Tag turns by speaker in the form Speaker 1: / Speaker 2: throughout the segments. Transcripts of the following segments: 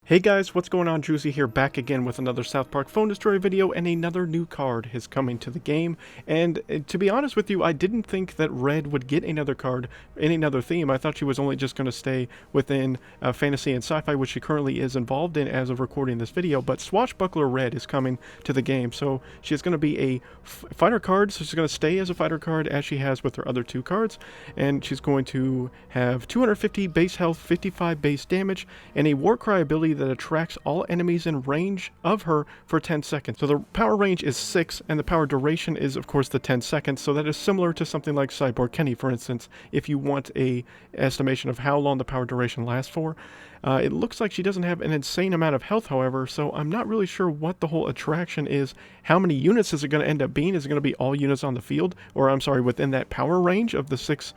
Speaker 1: Hey guys, what's going on? Juicy here, back again with another South Park Phone Destroy video, and another new card is coming to the game. And to be honest with you, I didn't think that Red would get another card in another theme. I thought she was only just going to stay within fantasy and sci-fi, which she currently is involved in as of recording this video. But Swashbuckler Red is coming to the game, so she's going to be a fighter card, so she's going to stay as a fighter card as she has with her other two cards. And she's going to have 250 base health, 55 base damage, and a War Cry ability that attracts all enemies in range of her for 10 seconds. So the power range is 6, and the power duration is, of course, the 10 seconds. So that is similar to something like Cyborg Kenny, for instance, if you want a estimation of how long the power duration lasts for. It looks like she doesn't have an insane amount of health, however, so I'm not really sure what the whole attraction is. How many units is it going to end up being? Is it going to be all units on the field? Or, I'm sorry, within that power range of the 6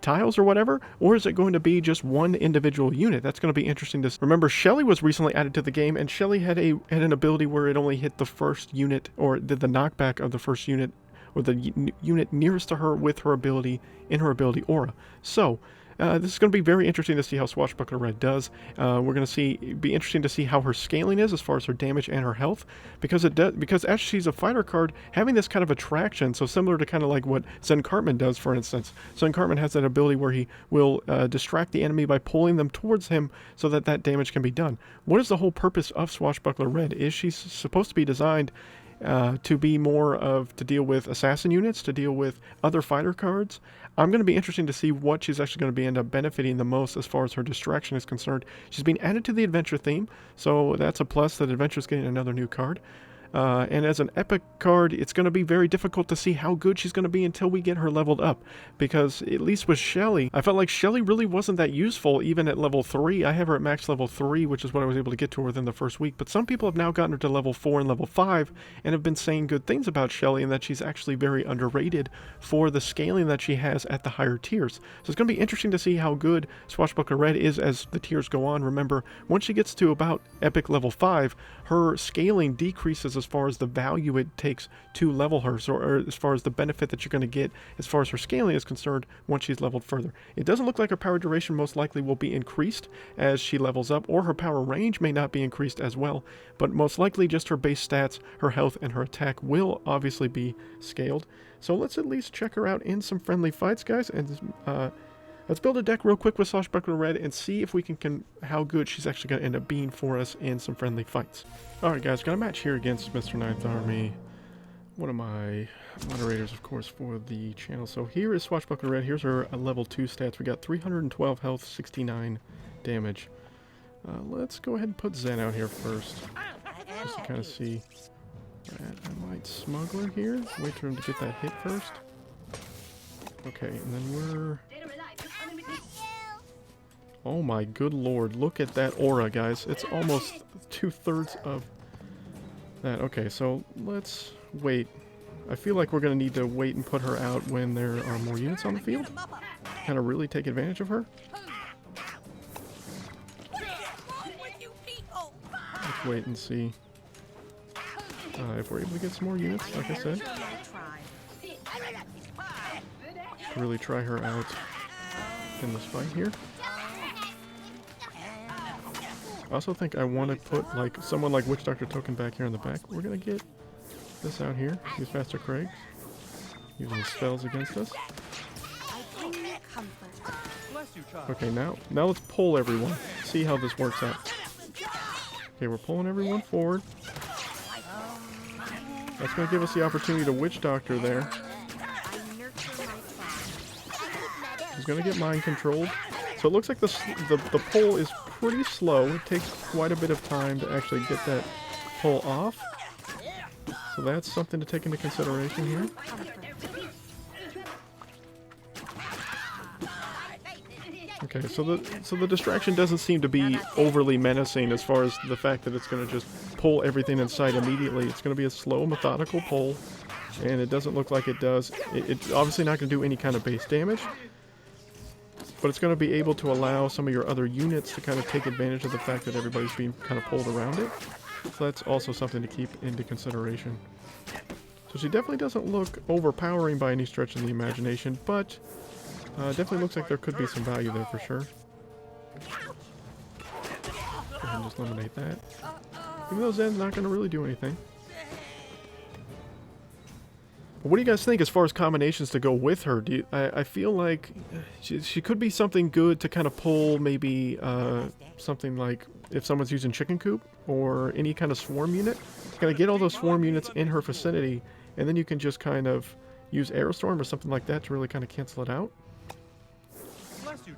Speaker 1: tiles or whatever, or is it going to be just one individual unit? That's going to be interesting to remember. Shelly was recently added to the game, and Shelly had an ability where it only hit the first unit, or did the knockback of the first unit, or the unit nearest to her with her ability in her ability aura. So this is going to be very interesting to see how Swashbuckler Red does. We're going to be interesting to see how her scaling is as far as her damage and her health, because as she's a fighter card, having this kind of attraction, so similar to kind of like what Zen Cartman does, for instance. Zen Cartman has that ability where he will distract the enemy by pulling them towards him so that that damage can be done. What is the whole purpose of Swashbuckler Red? Is she supposed to be designed to be more to deal with assassin units, to deal with other fighter cards? I'm going to be interested to see what she's actually going to end up benefiting the most as far as her distraction is concerned. She's been added to the adventure theme, so that's a plus that adventure's getting another new card. And as an epic card, it's going to be very difficult to see how good she's going to be until we get her leveled up. Because, at least with Shelly, I felt like Shelly really wasn't that useful even at level 3. I have her at max level 3, which is what I was able to get to her within the first week. But some people have now gotten her to level 4 and level 5 and have been saying good things about Shelly, and that she's actually very underrated for the scaling that she has at the higher tiers. So it's going to be interesting to see how good Swashbuckler Red is as the tiers go on. Remember, once she gets to about epic level 5, her scaling decreases as far as the value it takes to level her, or as far as the benefit that you're going to get as far as her scaling is concerned once she's leveled further. It doesn't look like her power duration most likely will be increased as she levels up, or her power range may not be increased as well, but most likely just her base stats, her health, and her attack will obviously be scaled. So let's at least check her out in some friendly fights, guys, and let's build a deck real quick with Swashbuckler Red and see if we can how good she's actually going to end up being for us in some friendly fights. Alright guys, got a match here against Mr. Ninth Army, one of my moderators, of course, for the channel. So here is Swashbuckler Red. Here's her level 2 stats. We got 312 health, 69 damage. Let's go ahead and put Zen out here first, just to kind of see. I might smuggler here. Wait for him to get that hit first. Okay, and then we're... Oh my good lord, look at that aura, guys. It's almost 2/3 of that. Okay, so let's wait. I feel like we're going to need to wait and put her out when there are more units on the field. Kind of really take advantage of her. Let's wait and see if we're able to get some more units, like I said. Really try her out in this fight here. I also think I want to put like someone like Witch Doctor Token back here in the back. We're gonna get this out here. Use Faster Craig, using spells against us. Okay, now let's pull everyone. See how this works out. Okay, we're pulling everyone forward. That's gonna give us the opportunity to Witch Doctor there. He's gonna get mind controlled. So it looks like the pull is pretty slow. It takes quite a bit of time to actually get that pull off. So that's something to take into consideration here. Okay, so the distraction doesn't seem to be overly menacing as far as the fact that it's going to just pull everything in sight immediately. It's going to be a slow, methodical pull, and it doesn't look like it does. It's obviously not going to do any kind of base damage, but it's going to be able to allow some of your other units to kind of take advantage of the fact that everybody's being kind of pulled around it. So that's also something to keep into consideration. So she definitely doesn't look overpowering by any stretch of the imagination, but definitely looks like there could be some value there for sure. and just eliminate that. Even though Zen's not going to really do anything. But what do you guys think as far as combinations to go with her? I feel like she could be something good to kind of pull maybe something like if someone's using Chicken Coop or any kind of swarm unit. Kind of get all those swarm units in her vicinity, and then you can just kind of use Aerostorm or something like that to really kind of cancel it out.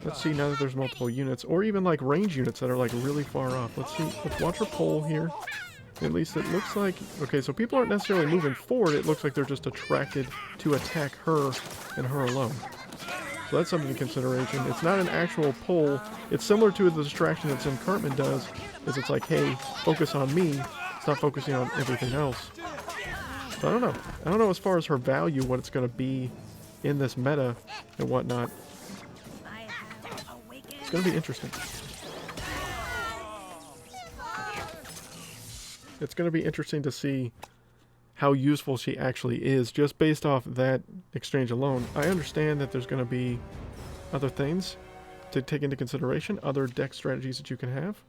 Speaker 1: Let's see now that there's multiple units, or even like range units that are like really far off. Let's see, let's watch her pull here. At least it looks like, okay, so people aren't necessarily moving forward, it looks like they're just attracted to attack her and her alone. So that's something in consideration. It's not an actual pull, it's similar to the distraction that Zen Cartman does, is it's like, hey, focus on me, it's not focusing on everything else. So I don't know. I don't know as far as her value, what it's going to be in this meta and whatnot. It's going to be interesting. It's going to be interesting to see how useful she actually is, just based off that exchange alone. I understand that there's going to be other things to take into consideration, other deck strategies that you can have.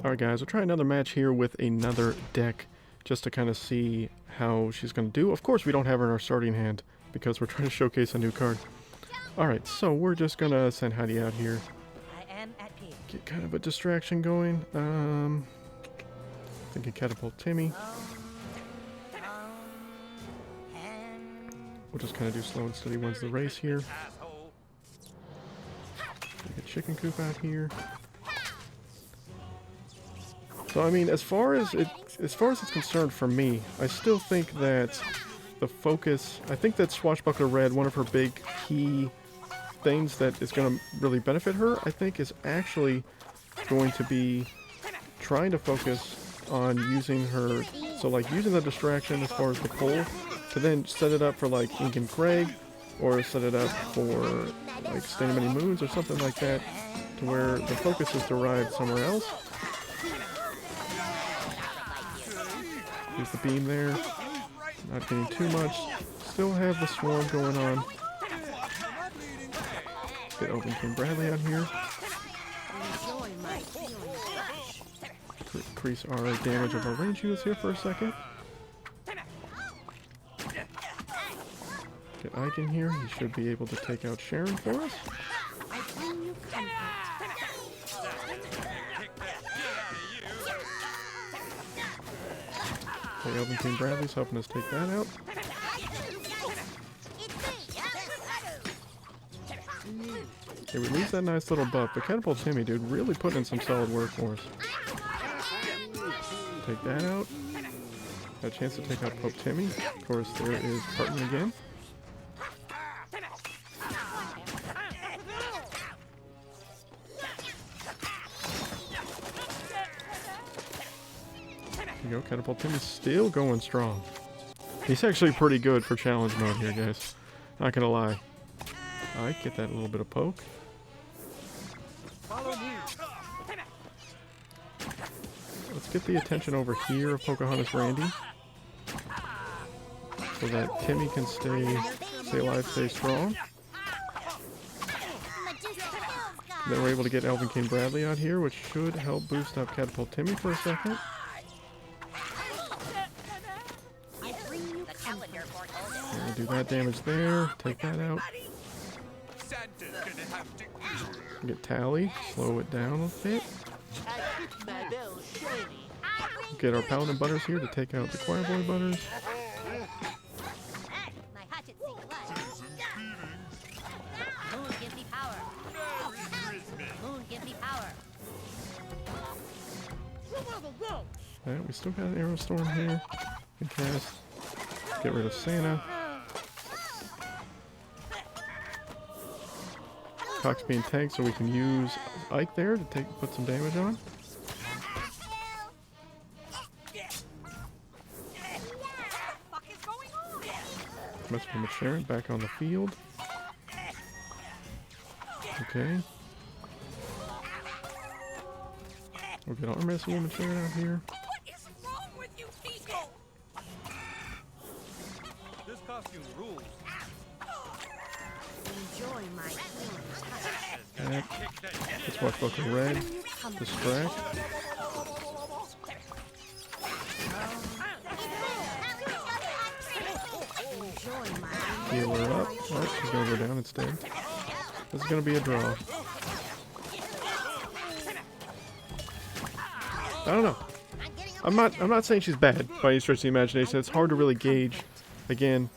Speaker 1: Alright guys, we'll try another match here with another deck, just to kind of see how she's going to do. Of course we don't have her in our starting hand, because we're trying to showcase a new card. Alright, so we're just going to send Heidi out here. Get kind of a distraction going. Thinking Catapult Timmy. We'll just kind of do slow and steady wins the race here. Get Chicken Coop out here. So I mean, as far as it's concerned for me, I still think that the focus, I think that Swashbuckler Red, one of her big key things that is going to really benefit her, I think is actually going to be trying to focus on using her, so like using the distraction as far as the pull, to then set it up for like Ink and Craig, or set it up for like Stay Many Moons or something like that, to where the focus is derived somewhere else. Use the beam there, not getting too much, still have the swarm going on. Get Open King Bradley out here. Increase our damage of our range units here for a second. Get Ike in here, he should be able to take out Sharon for us. Okay, Open King Bradley's helping us take that out. Okay, we lose that nice little buff, but Catapult Timmy, dude, really putting in some solid work for us. Take that out. Got a chance to take out Pope Timmy. Of course, there is Cartman again. There you go, Catapult Timmy's still going strong. He's actually pretty good for challenge mode here, guys. Not gonna lie. Alright, get that little bit of poke. Let's get the attention over here of Pocahontas Randy, so that Timmy can stay alive, stay strong. Then we're able to get Elven King Bradley out here, which should help boost up Catapult Timmy for a second. We'll do that damage there, take that out. Get Tally, slow it down a bit. Get our Paladin Butters here to take out the Choir Boy Butters. Alright, we still got an Aerostorm here. We can cast. Get rid of Santa. Cox being tanked, so we can use Ike there to put some damage on. Must be Sharon back on the field. Okay. We'll get Arm Wrestle Woman Sharon out here.
Speaker 2: What is wrong with you people? This costume rules. Enjoy my
Speaker 1: Let's watch Swashbuckler Red. Distract. Heal her up. Oh, she's gonna go down instead. This is gonna be a draw. I don't know. I'm not saying she's bad by any stretch of the imagination. It's hard to really gauge, again,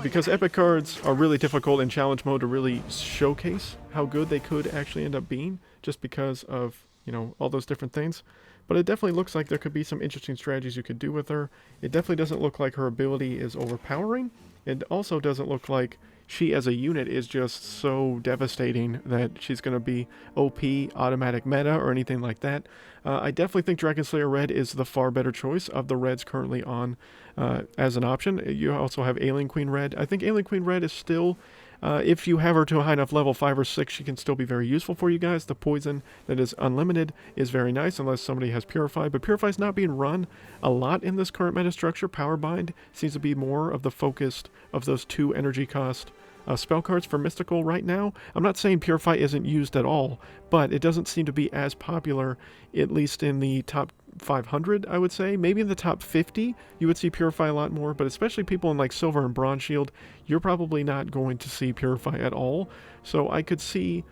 Speaker 1: because epic cards are really difficult in challenge mode to really showcase how good they could actually end up being, just because of, you know, all those different things. But it definitely looks like there could be some interesting strategies you could do with her. It definitely doesn't look like her ability is overpowering. It also doesn't look like she as a unit is just so devastating that she's going to be OP, automatic meta, or anything like that. I definitely think Dragon Slayer Red is the far better choice of the reds currently on as an option. You also have Alien Queen Red. I think Alien Queen Red is still, if you have her to a high enough level, 5 or 6, she can still be very useful for you guys. The poison that is unlimited is very nice unless somebody has Purify, but Purify is not being run a lot in this current meta structure. Power Bind seems to be more of the focused of those 2 energy cost spell cards for Mystical right now. I'm not saying Purify isn't used at all, but it doesn't seem to be as popular, at least in the top 500, I would say. Maybe in the top 50, you would see Purify a lot more, but especially people in like Silver and Bronze Shield, you're probably not going to see Purify at all. So I could see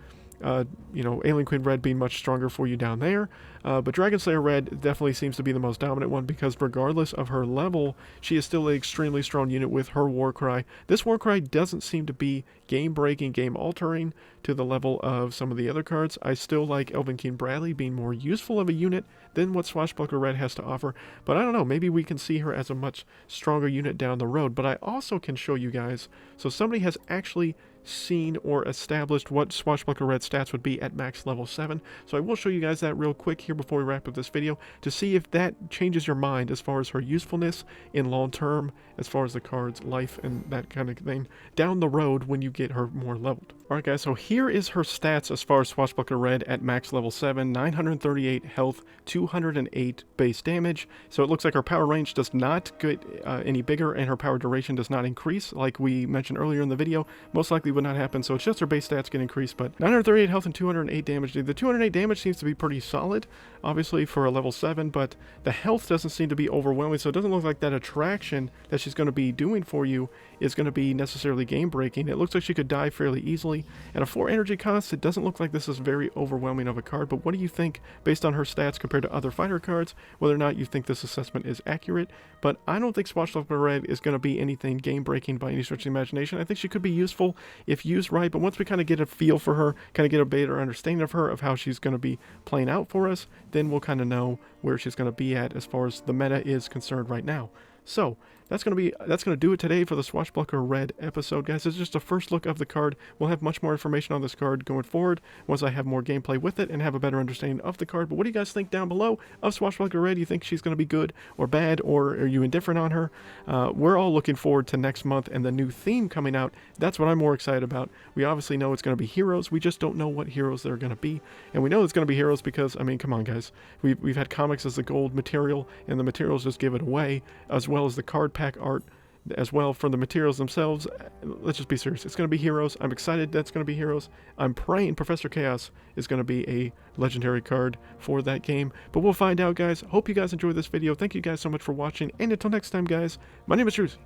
Speaker 1: you know, Alien Queen Red being much stronger for you down there. But Dragon Slayer Red definitely seems to be the most dominant one because regardless of her level, she is still an extremely strong unit with her Warcry. This Warcry doesn't seem to be game-breaking, game-altering to the level of some of the other cards. I still like Elven King Bradley being more useful of a unit than what Swashbuckler Red has to offer. But I don't know, maybe we can see her as a much stronger unit down the road. But I also can show you guys, so somebody has actually seen or established what Swashbuckler Red stats would be at max level 7. So I will show you guys that real quick here before we wrap up this video to see if that changes your mind as far as her usefulness in long term, as far as the card's life and that kind of thing down the road when you get her more leveled. Alright guys, so here is her stats as far as Swashbuckler Red at max level 7, 938 health, 208 base damage. So it looks like her power range does not get any bigger and her power duration does not increase like we mentioned earlier in the video. Most likely would not happen, so it's just her base stats get increased, but 938 health and 208 damage. The 208 damage seems to be pretty solid, obviously, for a level 7, but the health doesn't seem to be overwhelming, so it doesn't look like that attraction that she's going to be doing for you is going to be necessarily game-breaking. It looks like she could die fairly easily. At a 4 energy cost, it doesn't look like this is very overwhelming of a card, but what do you think based on her stats compared to other fighter cards, whether or not you think this assessment is accurate? But I don't think Swashbuckler Red is going to be anything game-breaking by any stretch of the imagination. I think she could be useful if used right, but once we kind of get a feel for her, kind of get a better understanding of her, of how she's going to be playing out for us, then we'll kind of know where she's going to be at as far as the meta is concerned right now. So that's going to do it today for the Swashbuckler Red episode, guys. It's just a first look of the card. We'll have much more information on this card going forward once I have more gameplay with it and have a better understanding of the card. But what do you guys think down below of Swashbuckler Red? Do you think she's going to be good or bad, or are you indifferent on her? We're all looking forward to next month and the new theme coming out. That's what I'm more excited about. We obviously know it's going to be heroes. We just don't know what heroes they're going to be. And we know it's going to be heroes because, I mean, come on, guys. We've had comics as the gold material, and the materials just give it away, as well as the card pack art as well from the materials themselves. Let's just be serious. It's going to be heroes. I'm excited that's going to be heroes. I'm praying Professor Chaos is going to be a legendary card for that game, but we'll find out, guys. Hope you guys enjoyed this video. Thank you guys so much for watching, and until next time, guys, my name is Trucy.